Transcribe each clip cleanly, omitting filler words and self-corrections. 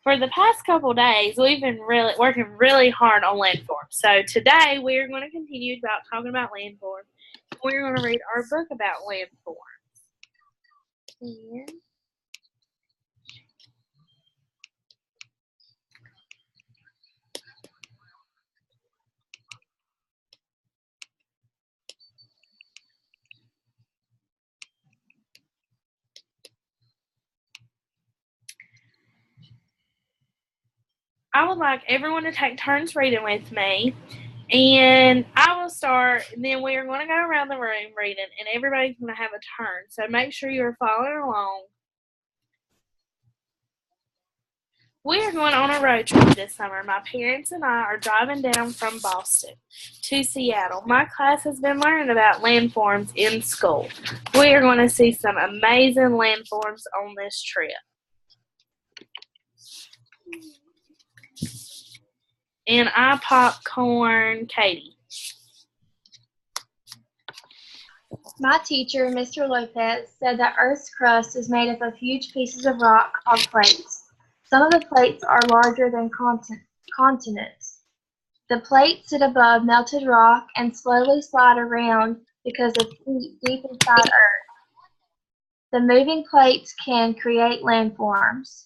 For the past couple days, we've been working really hard on landforms. So today we are going to continue about talking about landforms. We're going to read our book about landforms. And I would like everyone to take turns reading with me. And I will start, and then we are going to go around the room reading, and everybody's going to have a turn. So make sure you're following along. We are going on a road trip this summer. My parents and I are driving down from Boston to Seattle. My class has been learning about landforms in school. We are going to see some amazing landforms on this trip. And I popcorn Katie. My teacher, Mr. Lopez, said that Earth's crust is made up of huge pieces of rock called plates. Some of the plates are larger than continents. The plates sit above melted rock and slowly slide around because of heat deep inside Earth. The moving plates can create landforms.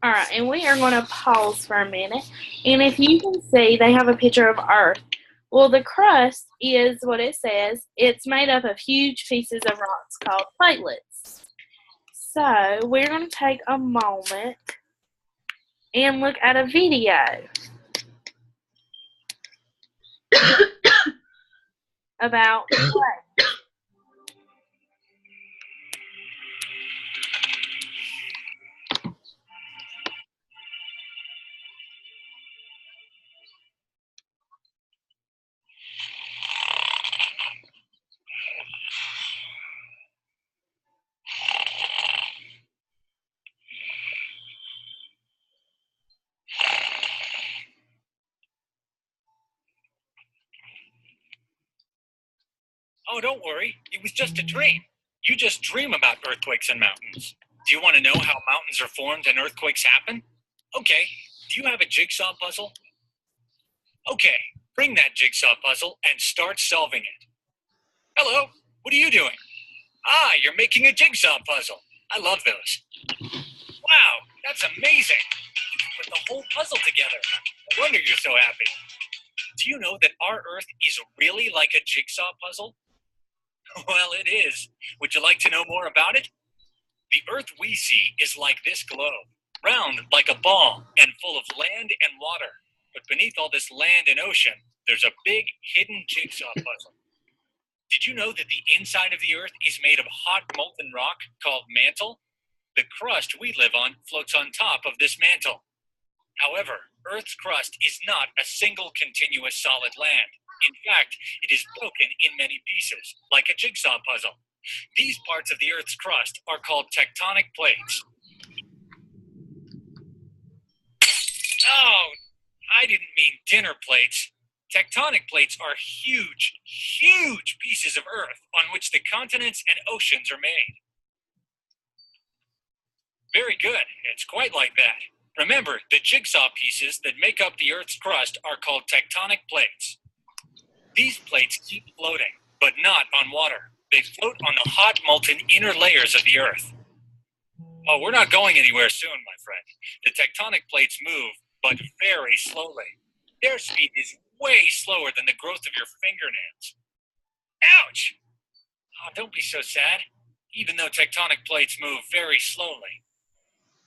All right, and we are going to pause for a minute. And if you can see, they have a picture of Earth. Well, the crust is what it says. It's made up of huge pieces of rocks called platelets. So we're going to take a moment and look at a video about clay. Oh, don't worry. It was just a dream. You just dream about earthquakes and mountains. Do you want to know how mountains are formed and earthquakes happen? Okay. Do you have a jigsaw puzzle? Okay. Bring that jigsaw puzzle and start solving it. Hello. What are you doing? Ah, you're making a jigsaw puzzle. I love those. Wow, that's amazing. You put the whole puzzle together. No wonder you're so happy. Do you know that our Earth is really like a jigsaw puzzle? Well, it is. Would you like to know more about it? The Earth we see is like this globe, round like a ball and full of land and water. But beneath all this land and ocean, there's a big hidden jigsaw puzzle. Did you know that the inside of the Earth is made of hot molten rock called mantle? The crust we live on floats on top of this mantle. However, Earth's crust is not a single continuous solid land. In fact, it is broken in many pieces, like a jigsaw puzzle. These parts of the Earth's crust are called tectonic plates. Oh, I didn't mean dinner plates. Tectonic plates are huge, huge pieces of Earth on which the continents and oceans are made. Very good. It's quite like that. Remember, the jigsaw pieces that make up the Earth's crust are called tectonic plates. These plates keep floating, but not on water. They float on the hot, molten inner layers of the Earth. Oh, we're not going anywhere soon, my friend. The tectonic plates move, but very slowly. Their speed is way slower than the growth of your fingernails. Ouch! Oh, don't be so sad, even though tectonic plates move very slowly.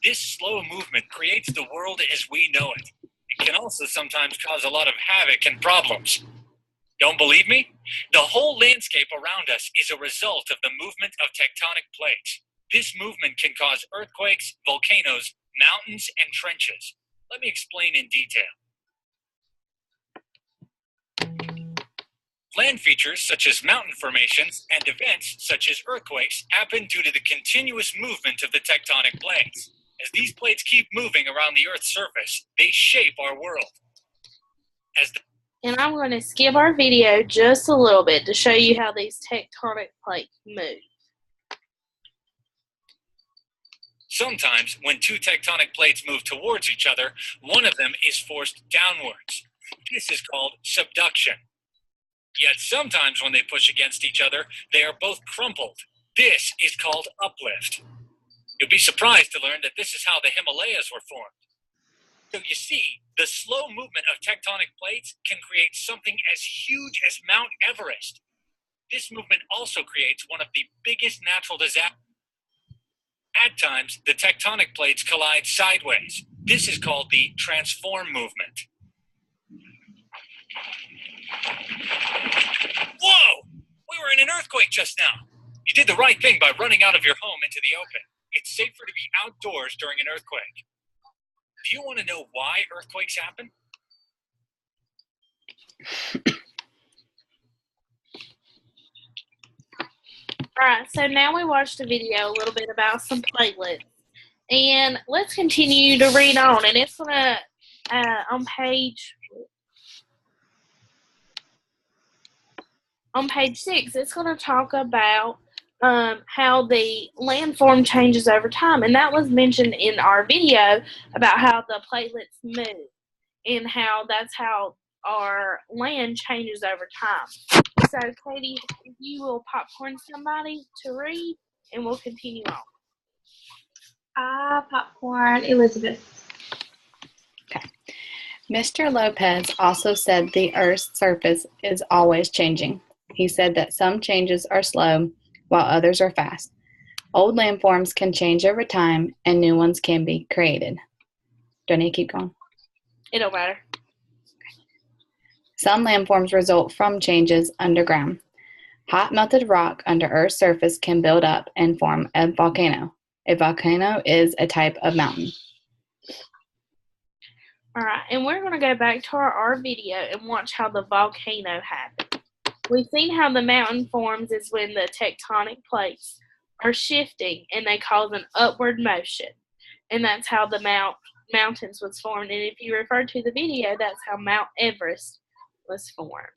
This slow movement creates the world as we know it. It can also sometimes cause a lot of havoc and problems. Don't believe me? The whole landscape around us is a result of the movement of tectonic plates. This movement can cause earthquakes, volcanoes, mountains, and trenches. Let me explain in detail. Land features such as mountain formations and events such as earthquakes happen due to the continuous movement of the tectonic plates. As these plates keep moving around the Earth's surface, they shape our world. And I'm going to skip our video just a little bit to show you how these tectonic plates move. Sometimes, when two tectonic plates move towards each other, one of them is forced downwards. This is called subduction. Yet sometimes when they push against each other, they are both crumpled. This is called uplift. You'll be surprised to learn that this is how the Himalayas were formed. So you see, the slow movement of tectonic plates can create something as huge as Mount Everest. This movement also creates one of the biggest natural disasters. At times, the tectonic plates collide sideways. This is called the transform movement. Whoa! We were in an earthquake just now. You did the right thing by running out of your home into the open. It's safer to be outdoors during an earthquake. Do you want to know why earthquakes happen? Alright, so now we watched a video a little bit about some platelets. And let's continue to read on. And it's going to, on page 6, it's going to talk about how the landform changes over time. And that was mentioned in our video about how the platelets move and how that's how our land changes over time. So, Katie, if you will popcorn somebody to read, and we'll continue on. Popcorn Elizabeth. Okay. Mr. Lopez also said the Earth's surface is always changing. He said that some changes are slow, while others are fast. Old landforms can change over time, and new ones can be created. Do I need to keep going? It don't matter. Some landforms result from changes underground. Hot melted rock under Earth's surface can build up and form a volcano. A volcano is a type of mountain. All right, and we're going to go back to our video and watch how the volcano happened. We've seen how the mountain forms is when the tectonic plates are shifting and they cause an upward motion. And that's how the mountains was formed. And if you refer to the video, that's how Mount Everest was formed.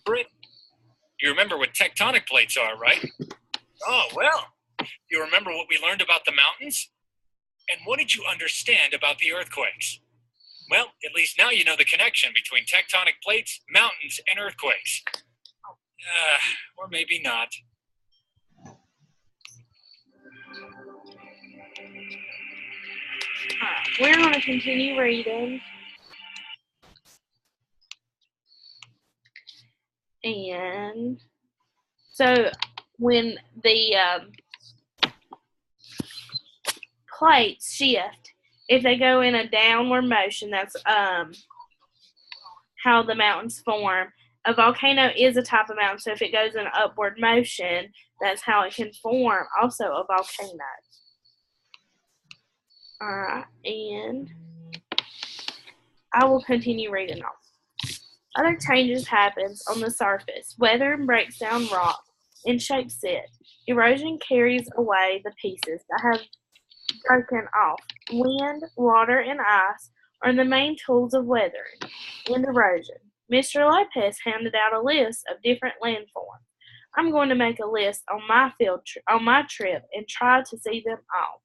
Britt, you remember what tectonic plates are, right? Oh, well. You remember what we learned about the mountains? And what did you understand about the earthquakes? Well, at least now you know the connection between tectonic plates, mountains, and earthquakes. Or maybe not. Alright, we're going to continue reading. And so when the plates shift, if they go in a downward motion, that's how the mountains form. A volcano is a type of mountain, so if it goes in upward motion, that's how it can form also a volcano. Alright, and I will continue reading on. Other changes happens on the surface. Weathering breaks down rock and shapes it. Erosion carries away the pieces that have broken off. Wind, water, and ice are the main tools of weathering and erosion. Mr. Lopez handed out a list of different landforms. I'm going to make a list on my trip and try to see them all.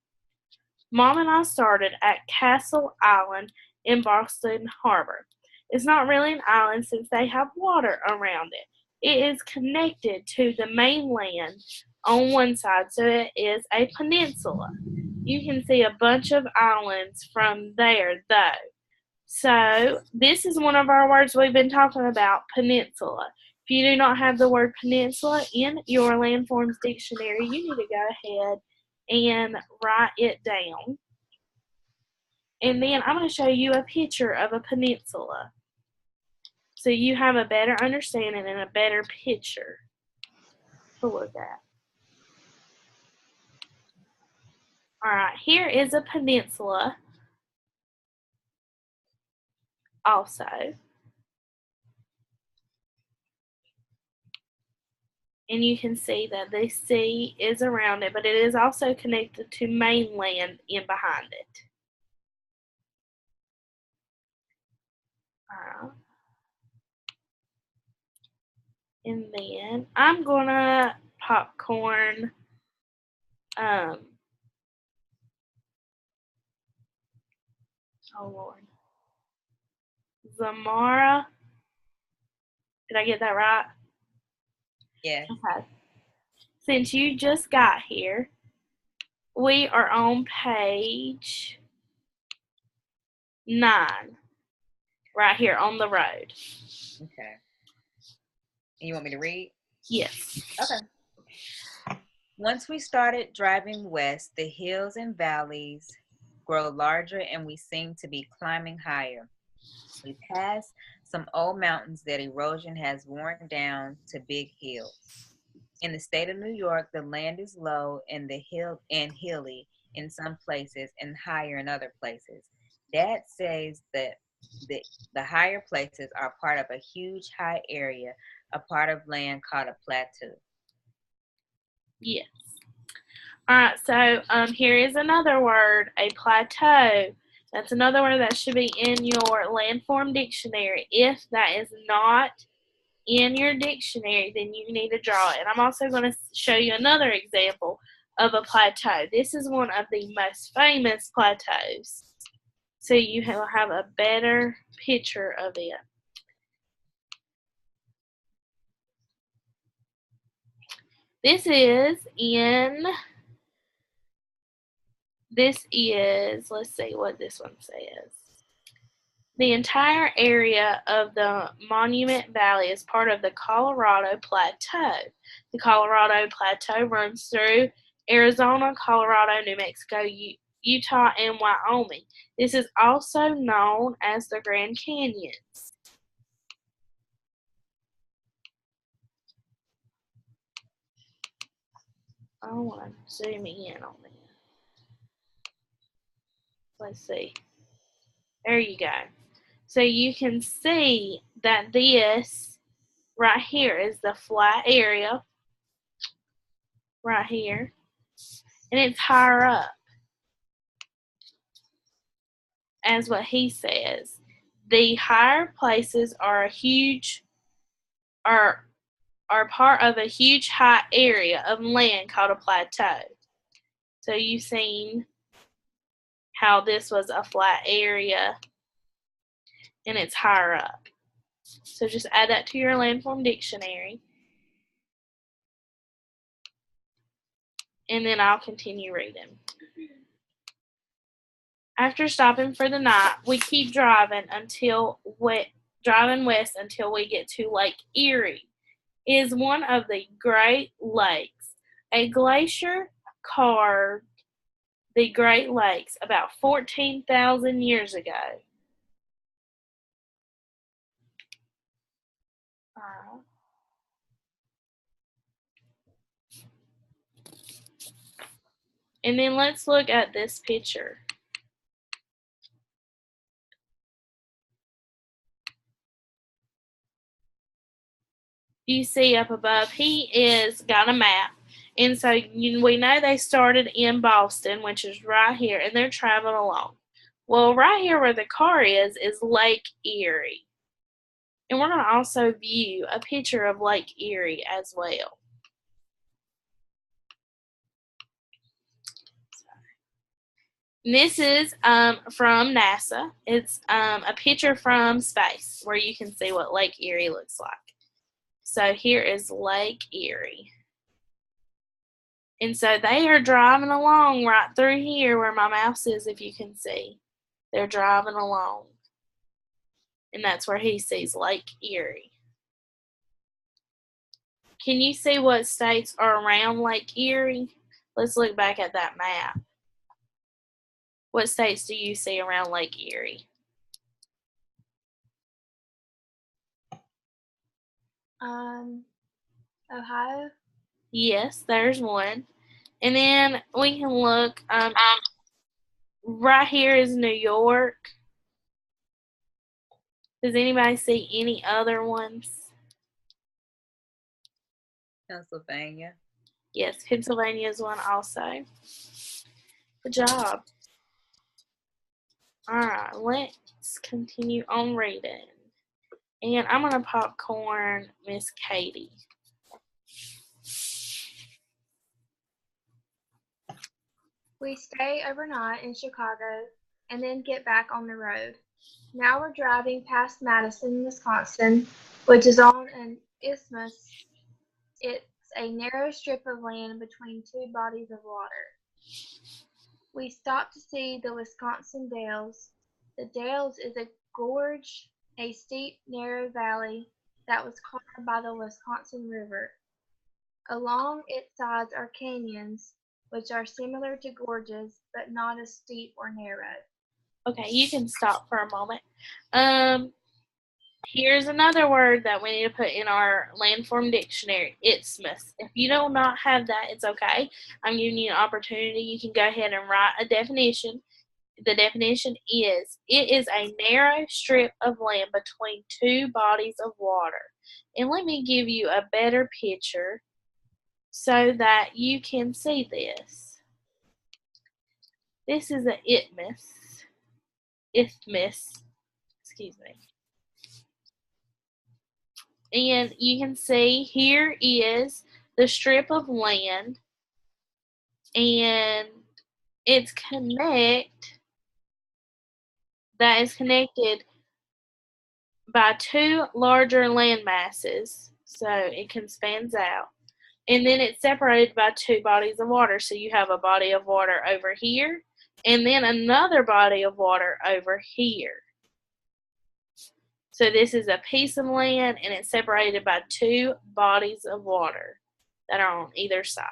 Mom and I started at Castle Island in Boston Harbor. It's not really an island since they have water around it. It is connected to the mainland on one side, so it is a peninsula. You can see a bunch of islands from there, though. So, this is one of our words we've been talking about, peninsula. If you do not have the word peninsula in your landforms dictionary, you need to go ahead and write it down. And then I'm going to show you a picture of a peninsula, so you have a better understanding and a better picture to look at. Alright, here is a peninsula also. And you can see that the sea is around it, but it is also connected to mainland in behind it. And then I'm gonna popcorn oh Lord. Zamora. Did I get that right? Yes. Okay. Since you just got here, we are on page 9, right here on the road. Okay. And you want me to read? Yes. Okay. Once we started driving west, the hills and valleys grow larger and we seem to be climbing higher. We pass some old mountains that erosion has worn down to big hills. In the state of New York, the land is low and hilly in some places and higher in other places. Dad says that the higher places are part of a huge high area, a part of land called a plateau. Yes. All right, so here is another word, a plateau. That's another word that should be in your landform dictionary. If that is not in your dictionary, then you need to draw it. And I'm also going to show you another example of a plateau. This is one of the most famous plateaus, so you will have a better picture of it. Let's see what this one says. The entire area of the Monument Valley is part of the Colorado Plateau. The Colorado Plateau runs through Arizona, Colorado, New Mexico, Utah, and Wyoming. This is also known as the Grand Canyons. I want to zoom in on this. Let's see. There you go. So you can see that this right here is the flat area right here, and it's higher up, as what he says. The higher places are part of a huge high area of land called a plateau. So you've seen how this was a flat area and it's higher up. So just add that to your landform dictionary. And then I'll continue reading. After stopping for the night, we keep driving west until we get to Lake Erie. It is one of the Great Lakes. A glacier carved the Great Lakes about 14,000 years ago. And then let's look at this picture. You see up above, he is got a map. And so we know they started in Boston, which is right here, and they're traveling along. Well, right here where the car is Lake Erie. And we're going to also view a picture of Lake Erie as well. And this is from NASA. It's a picture from space where you can see what Lake Erie looks like. So here is Lake Erie. And so they are driving along right through here where my mouse is, if you can see. They're driving along. And that's where he sees Lake Erie. Can you see what states are around Lake Erie? Let's look back at that map. What states do you see around Lake Erie? Ohio. Yes, there's one. And then we can look, right here is New York. Does anybody see any other ones? Pennsylvania. Yes, Pennsylvania is one also. Good job. All right, let's continue on reading. And I'm going to popcorn Miss Katie. We stay overnight in Chicago and then get back on the road. Now we're driving past Madison, Wisconsin, which is on an isthmus. It's a narrow strip of land between two bodies of water. We stop to see the Wisconsin Dells. The Dells is a gorge, a steep, narrow valley that was carved by the Wisconsin River. Along its sides are canyons, which are similar to gorges, but not as steep or narrow. Okay, you can stop for a moment. Here's another word that we need to put in our Landform dictionary, isthmus. If you do not have that, it's okay. I'm giving you an opportunity. You can go ahead and write a definition. The definition is, it is a narrow strip of land between two bodies of water. And let me give you a better picture so that you can see this. This is an isthmus, excuse me. And you can see here is the strip of land, and it's that is connected by two larger land masses, so it can spans out. And then it's separated by two bodies of water. So you have a body of water over here, and then another body of water over here. So this is a piece of land, and it's separated by two bodies of water that are on either side.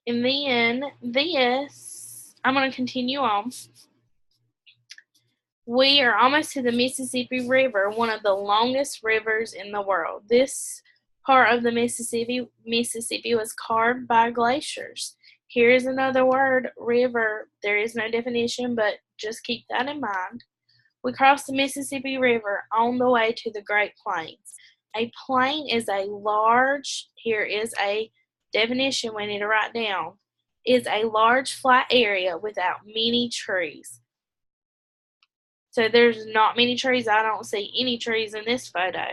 And then this, I'm going to continue on. We are almost to the Mississippi River, one of the longest rivers in the world. This part of the Mississippi was carved by glaciers. Here is another word, river. There is no definition, but just keep that in mind. We cross the Mississippi River on the way to the Great Plains. A plain is a large, here is a definition we need to write down, is a large flat area without many trees. So there's not many trees. I don't see any trees in this photo.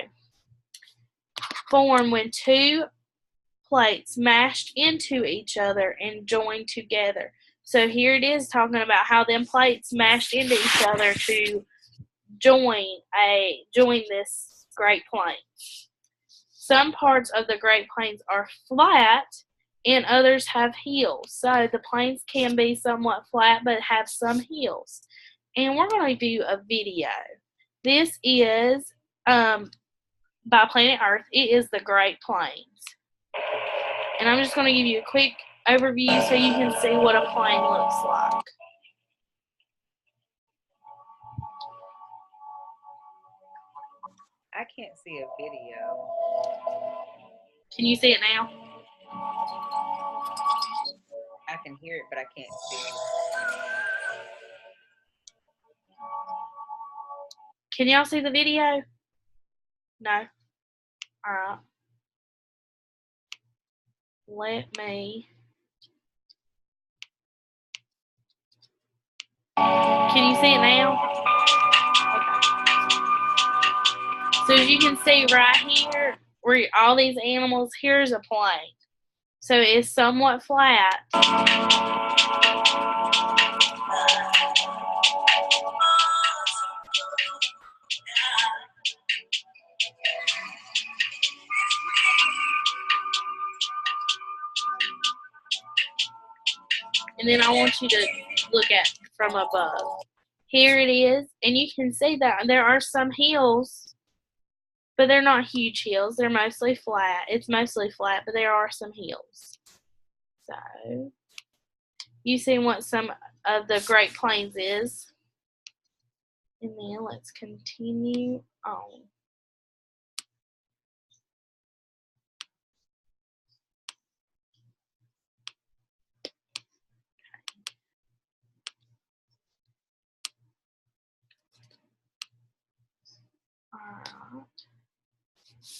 Form when two plates mashed into each other and joined together. So here it is talking about how them plates mashed into each other to join this Great Plains. Some parts of the Great Plains are flat and others have hills. So the plains can be somewhat flat but have some hills. And we're going to do a video. This is by Planet Earth. It is the Great Plains. And I'm just going to give you a quick overview so you can see what a plain looks like. I can't see a video. Can you see it now? I can hear it, but I can't see it. Can y'all see the video? No? Alright. Let me. Can you see it now? Okay. So as you can see right here, where all these animals, here's a plain. So it's somewhat flat. And then I want you to look at from above. Here it is, and you can see that there are some hills, but they're not huge hills. They're mostly flat. It's mostly flat, but there are some hills. So, you see what some of the Great Plains is. And then let's continue on.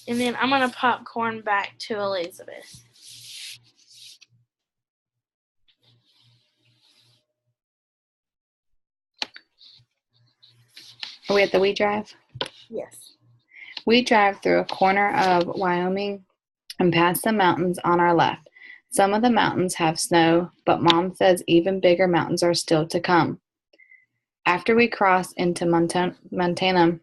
And then I'm going to popcorn back to Elizabeth. Are we at the We Drive? Yes. We drive through a corner of Wyoming and past some mountains on our left. Some of the mountains have snow, but Mom says even bigger mountains are still to come. After we cross into Montana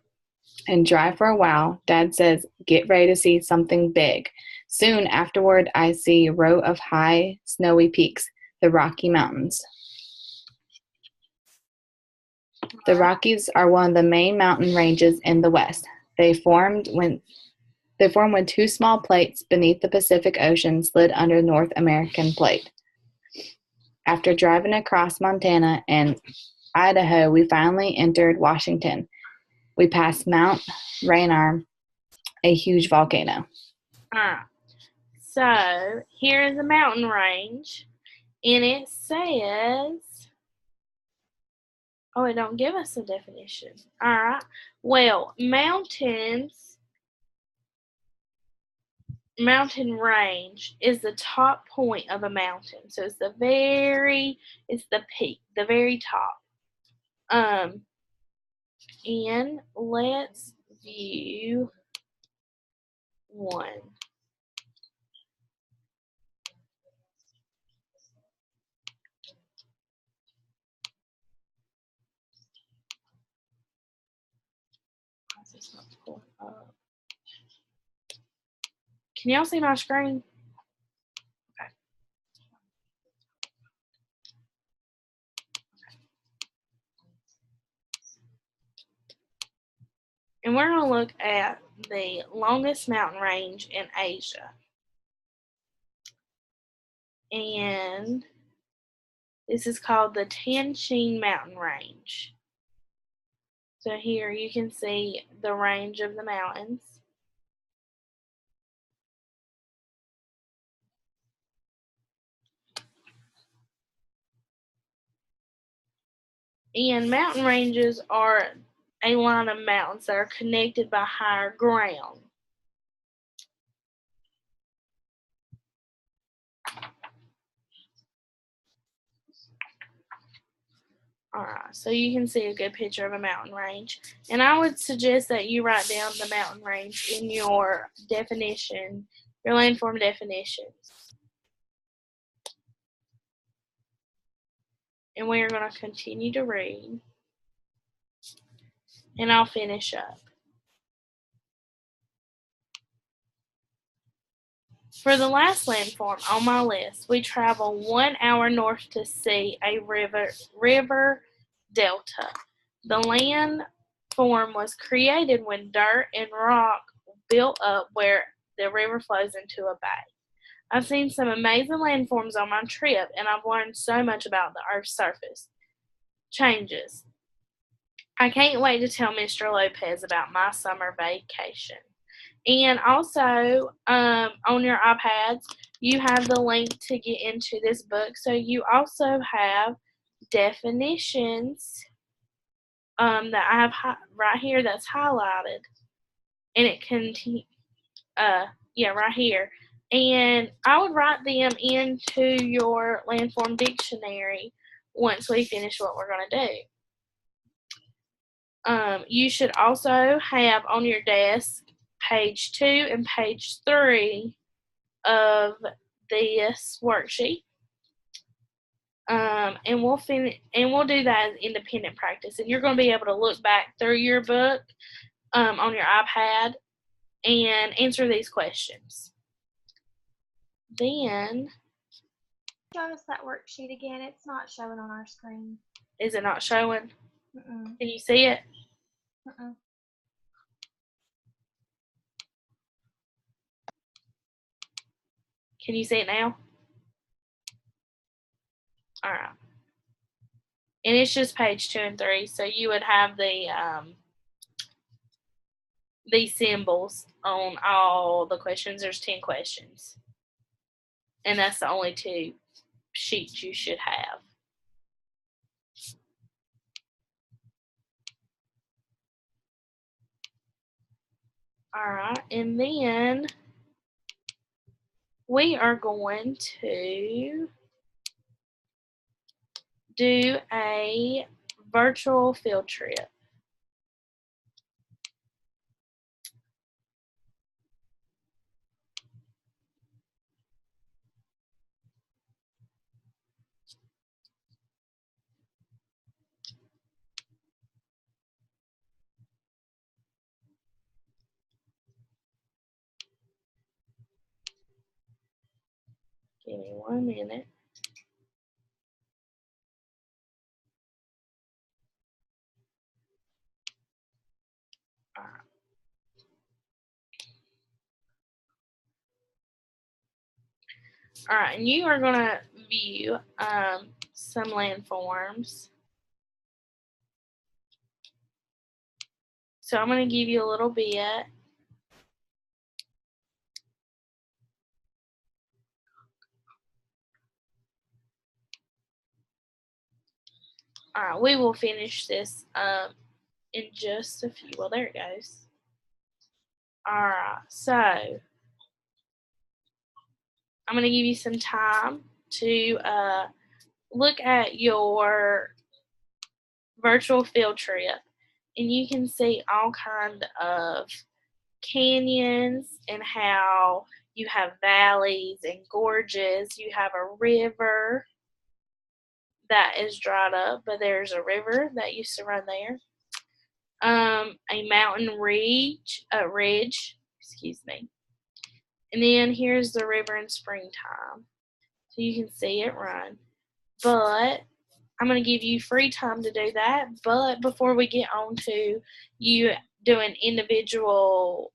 and drive for a while, Dad says, get ready to see something big. Soon afterward, I see a row of high, snowy peaks, the Rocky Mountains. The Rockies are one of the main mountain ranges in the West. They formed when two small plates beneath the Pacific Ocean slid under the North American plate. After driving across Montana and Idaho, we finally entered Washington. We passed Mount Rainier, a huge volcano. All right. So here is a mountain range, and it says, oh, it don't give us a definition. All right. Well, mountain range is the top point of a mountain. So it's the peak, the very top. And let's view one. It's not pulling up. Can y'all see my screen? Okay. And we're going to look at the longest mountain range in Asia. And this is called the Tianjin Mountain Range. So here you can see the range of the mountains. And mountain ranges are a line of mountains that are connected by higher ground. Alright, so you can see a good picture of a mountain range. And I would suggest that you write down the mountain range in your definition, your landform definitions. And we are going to continue to read. And I'll finish up. For the last landform on my list, we travel 1 hour north to see a river delta. The landform was created when dirt and rock built up where the river flows into a bay. I've seen some amazing landforms on my trip, and I've learned so much about the Earth's surface changes. I can't wait to tell Mr. Lopez about my summer vacation. And also, on your iPads, you have the link to get into this book. So you also have definitions that I have right here that's highlighted. And it can, right here. And I would write them into your landform dictionary once we finish what we're going to do. You should also have on your desk page 2 and page 3 of this worksheet. And we'll do that as independent practice. And you're going to be able to look back through your book on your iPad and answer these questions. Then, Show us that worksheet again. It's not showing on our screen. is it not showing? Mm-mm. Can you see it? Mm-mm. Can you see it now? All right. And it's just page 2 and 3. So you would have the symbols on all the questions. There's 10 questions. And that's the only 2 sheets you should have. All right, and then we are going to do a virtual field trip. Give me 1 minute. All right. All right, and you are going to view some landforms. So I'm going to give you a little bit. All right, we will finish this in just a few. Well, there it goes. All right, so I'm going to give you some time to look at your virtual field trip, and you can see all kind of canyons and how you have valleys and gorges. You have a river that is dried up, but there's a river that used to run there. A mountain ridge, excuse me. And then here's the river in springtime. So you can see it run. But I'm going to give you free time to do that. But before we get on to you doing individual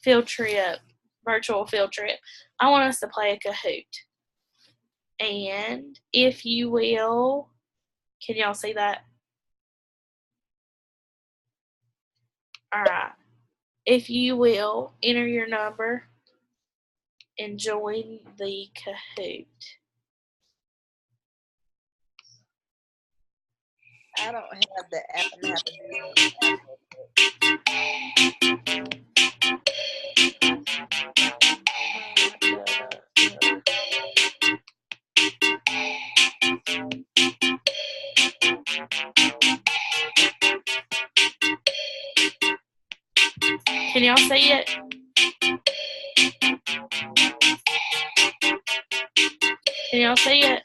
field trip, virtual field trip, I want us to play a Kahoot. And if you will, can y'all see that? All right. If you will, enter your number and join the Kahoot. I don't have the app. I'm gonna have to do Can y'all see it? Can y'all see it?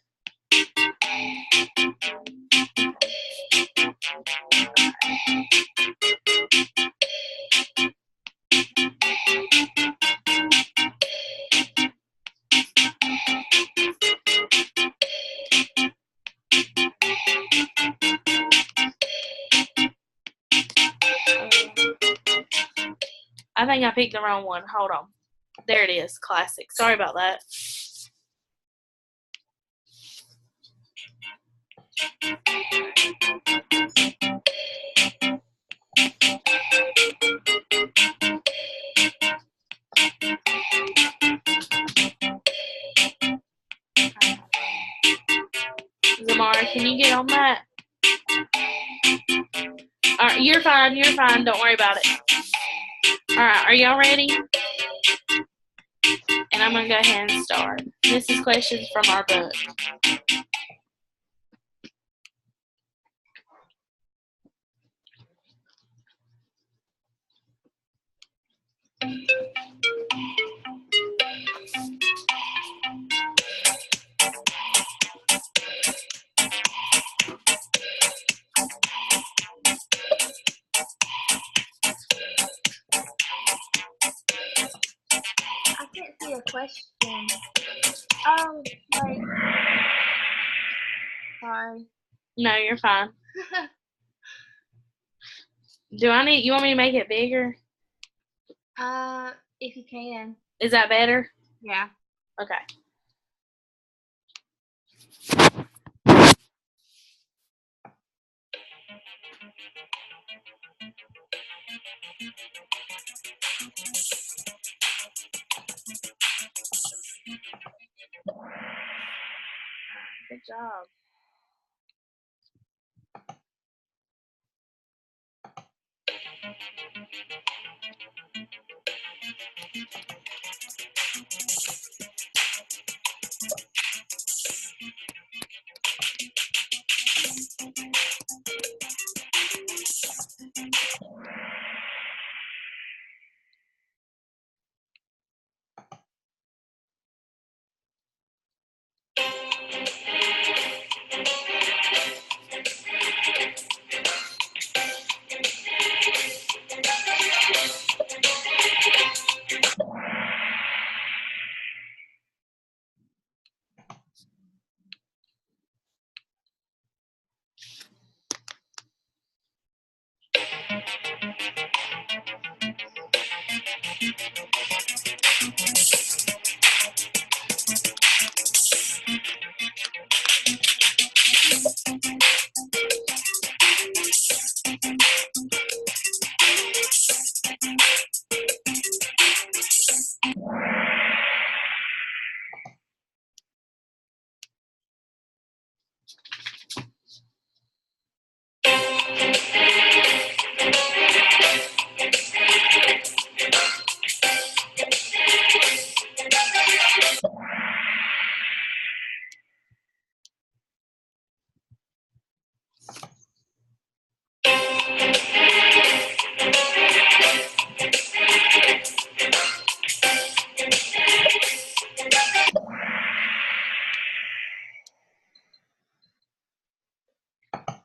I think I picked the wrong one. Hold on. There it is. Classic. Sorry about that. Zamara, can you get on that? All right, you're fine. You're fine. Don't worry about it. All right, are y'all ready? And I'm going to go ahead and start. This is questions from our book. I can't see a question. Oh, like, sorry. No, you're fine. You want me to make it bigger? If you can. Is that better? Yeah. Okay. Good job.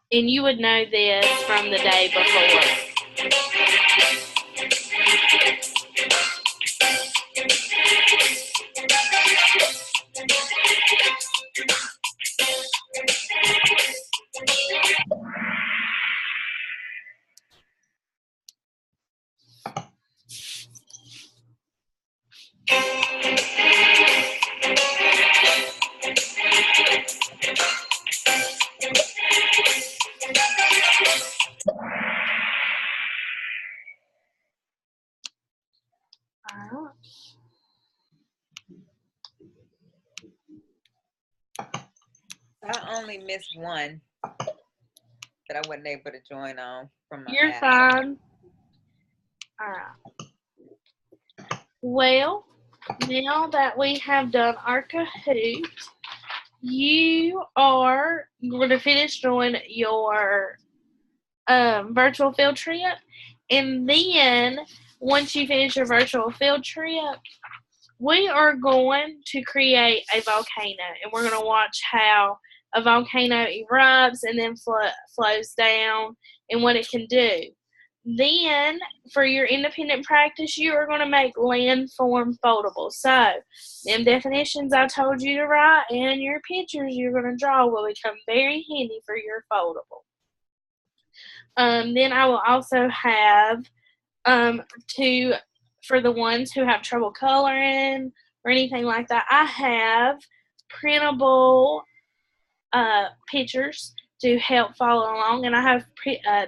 And you would know this from the day before. Alright. I only missed one that I wasn't able to join on from my You're app. fine. Alright. Well, now that we have done our Kahoot, you are going to finish doing your virtual field trip. And then, once you finish your virtual field trip, we are going to create a volcano. And we're going to watch how a volcano erupts and then flows down and what it can do. Then, for your independent practice, you are going to make landform foldables. So, them definitions I told you to write and your pictures you're going to draw will become very handy for your foldable. Then I will also have for the ones who have trouble coloring or anything like that, I have printable pictures to help follow along, and I have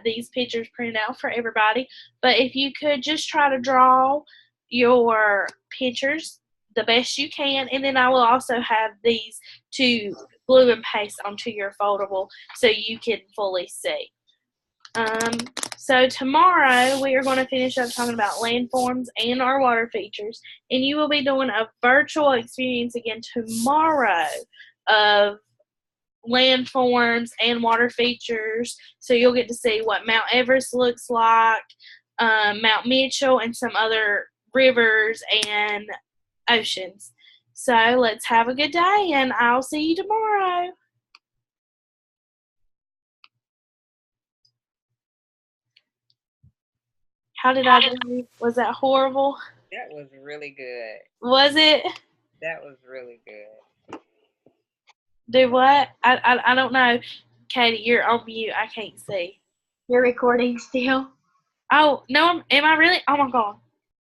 these pictures printed out for everybody. But if you could just try to draw your pictures the best you can, and then I will also have these to glue and paste onto your foldable so you can fully see. So tomorrow we are going to finish up talking about landforms and our water features, and you will be doing a virtual experience again tomorrow of landforms and water features, so you'll get to see what Mount Everest looks like, Mount Mitchell, and some other rivers and oceans. So let's have a good day, and I'll see you tomorrow. How did I do? Was that horrible? That was really good. Was it? That was really good. Do what? I don't know. Katie, you're on mute. I can't see. You're recording still? Oh, no, am I really? Oh, my God.